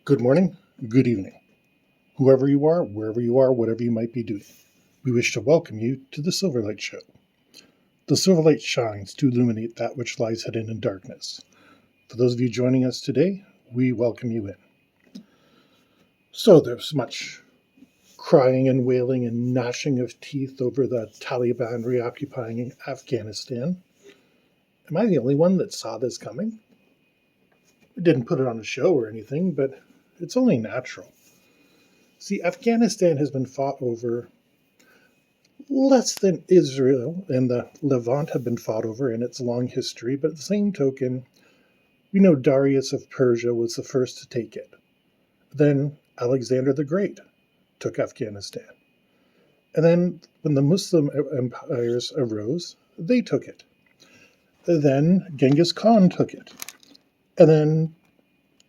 Good morning, good evening, whoever you are, wherever you are, whatever you might be doing. We wish to welcome you to the Silverlight Show. The Silverlight shines to illuminate that which lies hidden in darkness. For those of you joining us today, we welcome you in. So there's much crying and wailing and gnashing of teeth over the Taliban reoccupying Afghanistan. Am I the only one that saw this coming? I didn't put it on a show or anything, but it's only natural. See, Afghanistan has been fought over less than Israel and the Levant have been fought over in its long history, but at the same token, we know Darius of Persia was the first to take it. Then Alexander the Great took Afghanistan. And then when the Muslim empires arose, they took it. Then Genghis Khan took it. And then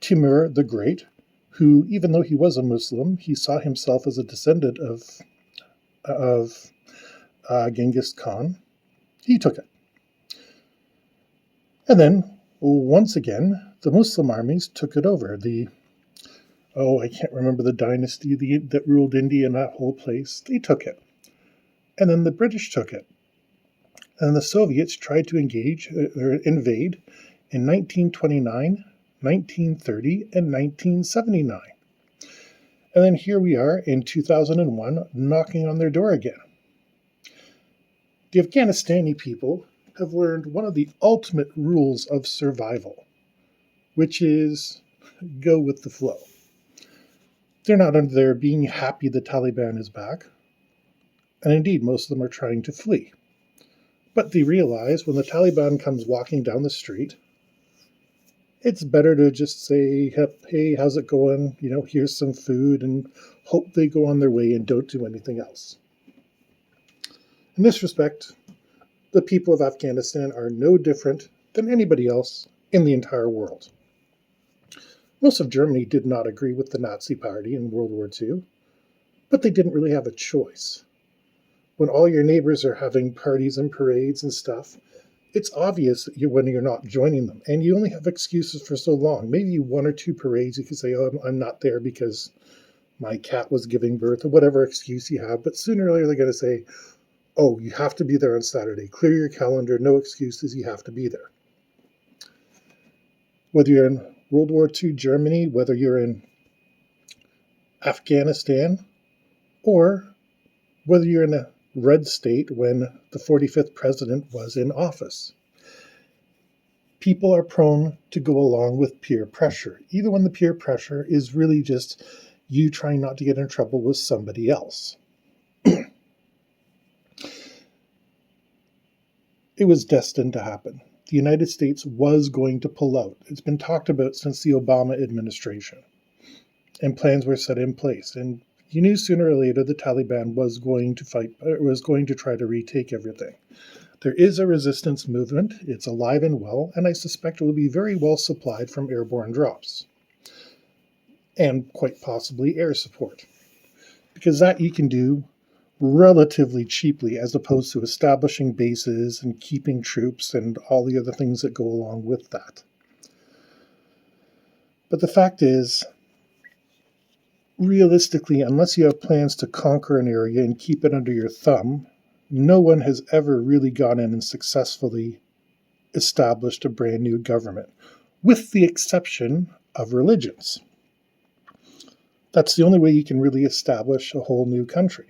Timur the Great, who, even though he was a Muslim, he saw himself as a descendant of Genghis Khan. He took it. And then, once again, the Muslim armies took it over. I can't remember the dynasty that ruled India and that whole place. They took it. And then the British took it. And the Soviets tried to invade in 1929, 1930, and 1979. And then here we are in 2001, knocking on their door again. The Afghanistani people have learned one of the ultimate rules of survival, which is go with the flow. They're not under there being happy the Taliban is back, and indeed most of them are trying to flee. But they realize when the Taliban comes walking down the street, it's better to just say, hey, how's it going? Here's some food, and hope they go on their way and don't do anything else. In this respect, the people of Afghanistan are no different than anybody else in the entire world. Most of Germany did not agree with the Nazi Party in World War II, but they didn't really have a choice. When all your neighbors are having parties and parades and stuff, it's obvious when you're not joining them, and you only have excuses for so long. Maybe one or two parades you can say, I'm not there because my cat was giving birth, or whatever excuse you have, but sooner or later they're going to say, oh, you have to be there on Saturday. Clear your calendar, no excuses, you have to be there. Whether you're in World War II Germany, whether you're in Afghanistan, or whether you're in a red state when the 45th president was in office. People are prone to go along with peer pressure, even when the peer pressure is really just you trying not to get in trouble with somebody else. It was destined to happen. The United States was going to pull out. It's been talked about since the Obama administration, and plans were set in place. And you knew sooner or later the Taliban was going to try to retake everything. There is a resistance movement. It's alive and well, and I suspect it will be very well supplied from airborne drops, and quite possibly air support, because that you can do relatively cheaply as opposed to establishing bases and keeping troops and all the other things that go along with that. But the fact is, realistically, unless you have plans to conquer an area and keep it under your thumb, no one has ever really gone in and successfully established a brand new government, with the exception of religions. That's the only way you can really establish a whole new country.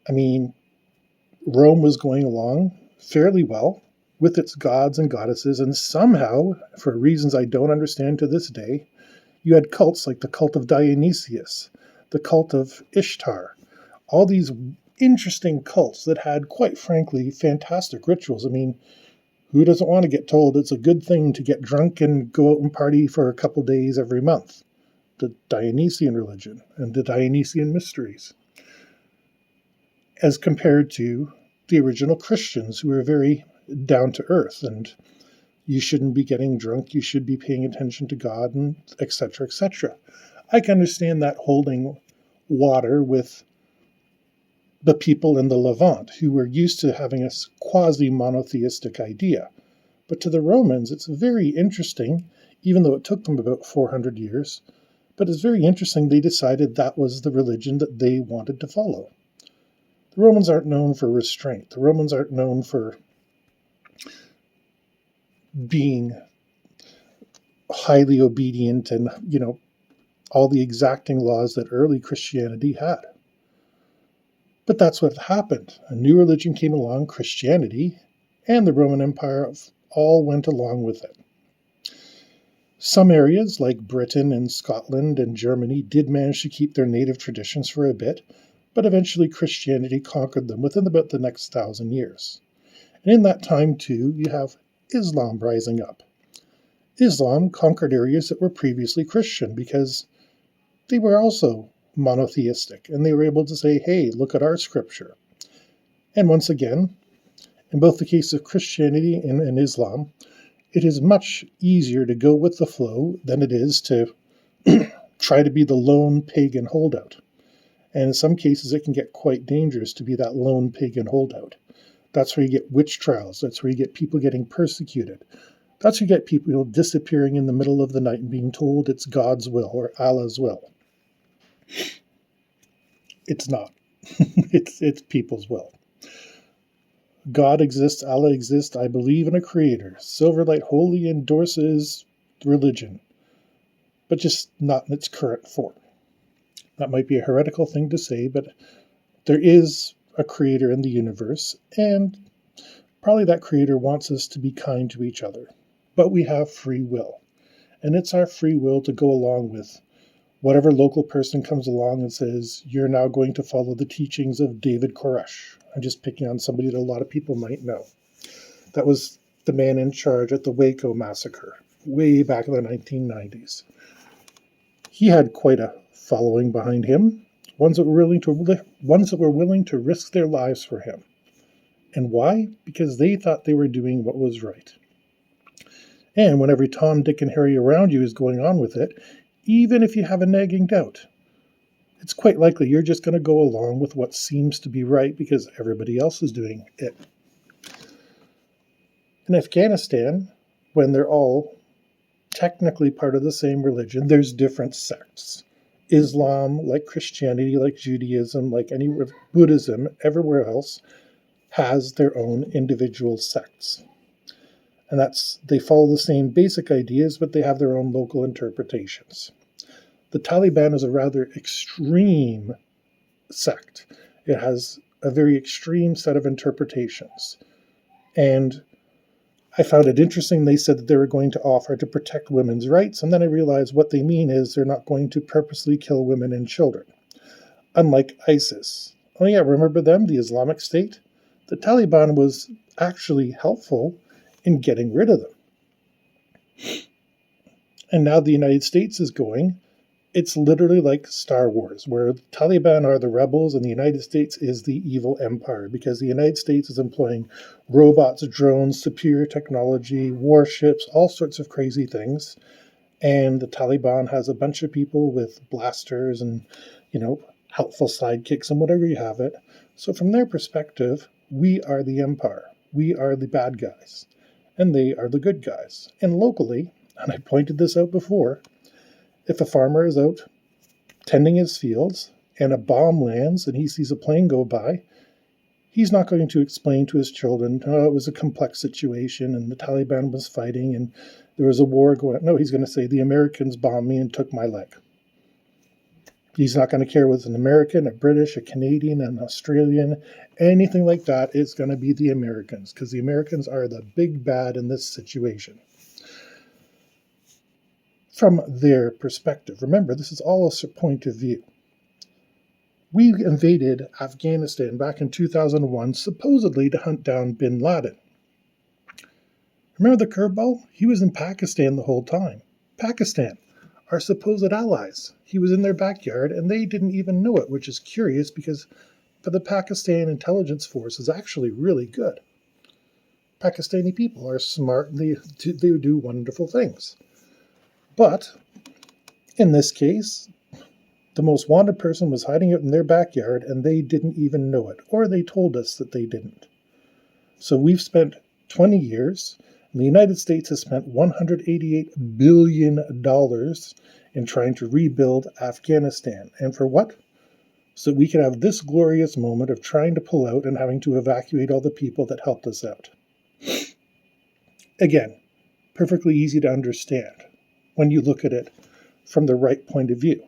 I mean, Rome was going along fairly well with its gods and goddesses, and somehow, for reasons I don't understand to this day, you had cults like the cult of Dionysius, the cult of Ishtar, all these interesting cults that had, quite frankly, fantastic rituals. I mean, who doesn't want to get told it's a good thing to get drunk and go out and party for a couple days every month? The Dionysian religion and the Dionysian mysteries, as compared to the original Christians, who were very down to earth, and you shouldn't be getting drunk, you should be paying attention to God, and etc., etc. I can understand that holding water with the people in the Levant, who were used to having a quasi-monotheistic idea. But to the Romans, it's very interesting, even though it took them about 400 years, but it's very interesting they decided that was the religion that they wanted to follow. The Romans aren't known for restraint. The Romans aren't known for being highly obedient and, all the exacting laws that early Christianity had. But that's what happened. A new religion came along, Christianity, and the Roman Empire all went along with it. Some areas, like Britain and Scotland and Germany, did manage to keep their native traditions for a bit, but eventually Christianity conquered them within about the next 1,000 years. And in that time, too, you have Islam rising up. Islam conquered areas that were previously Christian because they were also monotheistic, and they were able to say, hey, look at our scripture. And once again, in both the case of Christianity and Islam, it is much easier to go with the flow than it is to try to be the lone pagan holdout. And in some cases, it can get quite dangerous to be that lone pagan holdout. That's where you get witch trials. That's where you get people getting persecuted. That's where you get people disappearing in the middle of the night and being told it's God's will or Allah's will. It's not. It's people's will. God exists, Allah exists, I believe in a creator. Silverlight wholly endorses religion, but just not in its current form. That might be a heretical thing to say, but there is a creator in the universe, and probably that creator wants us to be kind to each other. But we have free will, and it's our free will to go along with whatever local person comes along and says, you're now going to follow the teachings of David Koresh. I'm just picking on somebody that a lot of people might know. That was the man in charge at the Waco massacre, way back in the 1990s. He had quite a following behind him, ones that were willing to risk their lives for him. And why? Because they thought they were doing what was right. And when every Tom, Dick, and Harry around you is going on with it, even if you have a nagging doubt, it's quite likely you're just going to go along with what seems to be right because everybody else is doing it. In Afghanistan, when they're all technically part of the same religion, there's different sects. Islam, like Christianity, like Judaism, like any Buddhism, everywhere else, has their own individual sects. And they follow the same basic ideas, but they have their own local interpretations. The Taliban is a rather extreme sect. It has a very extreme set of interpretations. And I found it interesting. They said that they were going to offer to protect women's rights, and then I realized what they mean is they're not going to purposely kill women and children. Unlike ISIS. Oh yeah, remember them, the Islamic State? The Taliban was actually helpful in getting rid of them. And now the United States is going, it's literally like Star Wars, where the Taliban are the rebels and the United States is the evil empire, because the United States is employing robots, drones, superior technology, warships, all sorts of crazy things. And the Taliban has a bunch of people with blasters and, helpful sidekicks and whatever you have it. So from their perspective, we are the empire. We are the bad guys. And they are the good guys. And locally, and I pointed this out before, if a farmer is out tending his fields and a bomb lands and he sees a plane go by, he's not going to explain to his children, oh, it was a complex situation and the Taliban was fighting and there was a war going on. No, he's going to say, the Americans bombed me and took my leg. He's not going to care whether it's an American, a British, a Canadian, an Australian, anything like that. It's going to be the Americans, because the Americans are the big bad in this situation. From their perspective. Remember, this is all a point of view. We invaded Afghanistan back in 2001, supposedly to hunt down bin Laden. Remember the curveball? He was in Pakistan the whole time. Pakistan, our supposed allies. He was in their backyard, and they didn't even know it, which is curious because the Pakistan intelligence force is actually really good. Pakistani people are smart, and they do wonderful things. But in this case, the most wanted person was hiding out in their backyard, and they didn't even know it, or they told us that they didn't. So we've spent 20 years, The United States has spent $188 billion in trying to rebuild Afghanistan. And for what? So we could have this glorious moment of trying to pull out and having to evacuate all the people that helped us out. Again, perfectly easy to understand when you look at it from the right point of view.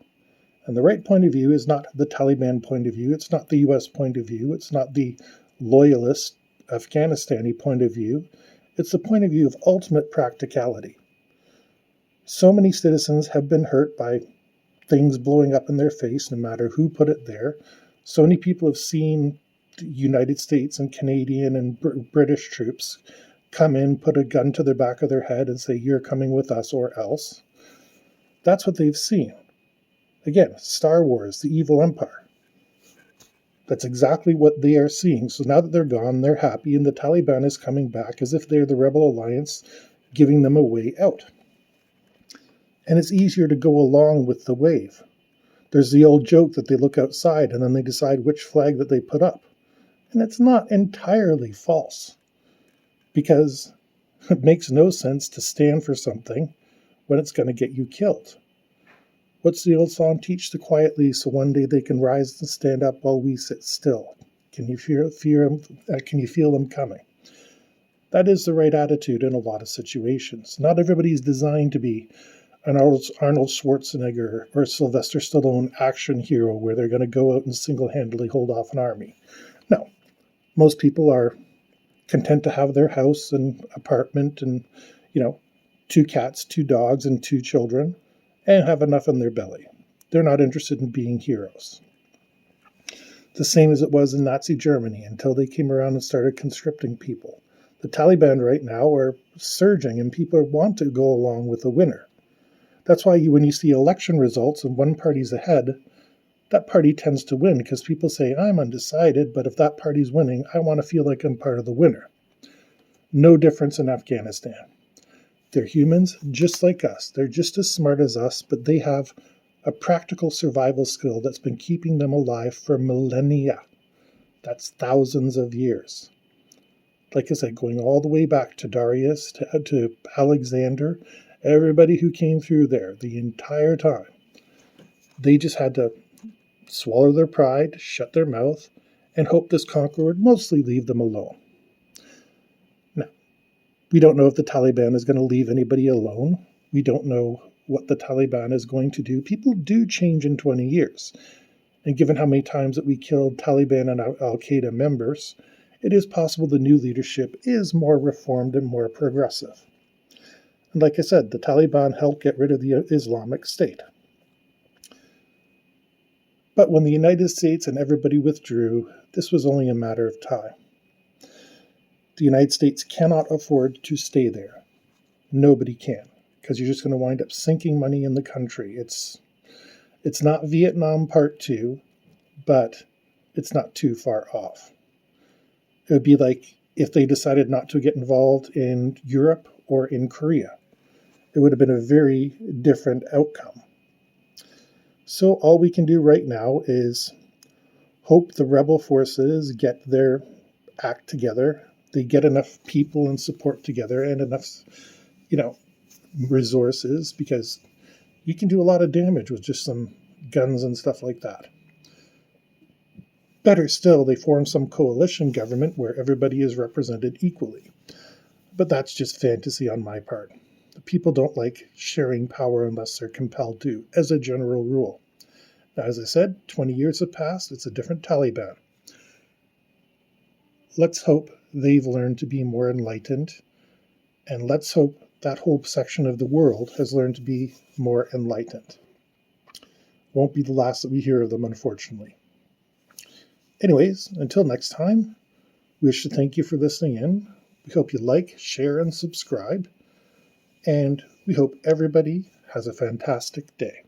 And the right point of view is not the Taliban point of view, it's not the US point of view, it's not the loyalist Afghanistani point of view, it's the point of view of ultimate practicality. So many citizens have been hurt by things blowing up in their face, no matter who put it there. So many people have seen the United States and Canadian and British troops come in, put a gun to the back of their head and say, "You're coming with us or else." That's what they've seen. Again, Star Wars, the evil empire. That's exactly what they are seeing. So now that they're gone, they're happy, and the Taliban is coming back as if they're the rebel alliance, giving them a way out. And it's easier to go along with the wave. There's the old joke that they look outside and then they decide which flag that they put up. And it's not entirely false, because it makes no sense to stand for something when it's going to get you killed. What's the old song? Teach the quietly so one day they can rise and stand up while we sit still. Can you feel them coming? That is the right attitude in a lot of situations. Not everybody's designed to be an Arnold Schwarzenegger or Sylvester Stallone action hero where they're going to go out and single-handedly hold off an army. No. Most people are content to have their house and apartment and, 2 cats, 2 dogs, and 2 children, and have enough in their belly. They're not interested in being heroes. The same as it was in Nazi Germany until they came around and started conscripting people. The Taliban right now are surging and people want to go along with the winner. That's why when you see election results and one party's ahead, that party tends to win because people say, "I'm undecided, but if that party's winning, I want to feel like I'm part of the winner." No difference in Afghanistan. They're humans just like us. They're just as smart as us, but they have a practical survival skill that's been keeping them alive for millennia. That's thousands of years. Like I said, going all the way back to Darius, to Alexander, everybody who came through there the entire time. They just had to swallow their pride, shut their mouth, and hope this conqueror would mostly leave them alone. Now, we don't know if the Taliban is going to leave anybody alone. We don't know what the Taliban is going to do. People do change in 20 years. And given how many times that we killed Taliban and Al-Qaeda members, it is possible the new leadership is more reformed and more progressive. And like I said, the Taliban helped get rid of the Islamic State. But when the United States and everybody withdrew, this was only a matter of time. The United States cannot afford to stay there. Nobody can, because you're just going to wind up sinking money in the country. It's not Vietnam Part 2, but it's not too far off. It would be like if they decided not to get involved in Europe or in Korea. It would have been a very different outcome. So all we can do right now is hope the rebel forces get their act together. They get enough people and support together and enough, resources, because you can do a lot of damage with just some guns and stuff like that. Better still, they form some coalition government where everybody is represented equally. But that's just fantasy on my part. People don't like sharing power unless they're compelled to, as a general rule. Now, as I said, 20 years have passed. It's a different Taliban. Let's hope they've learned to be more enlightened, and let's hope that whole section of the world has learned to be more enlightened. Won't be the last that we hear of them, unfortunately. Anyways, until next time, we wish to thank you for listening in. We hope you like, share, and subscribe. And we hope everybody has a fantastic day.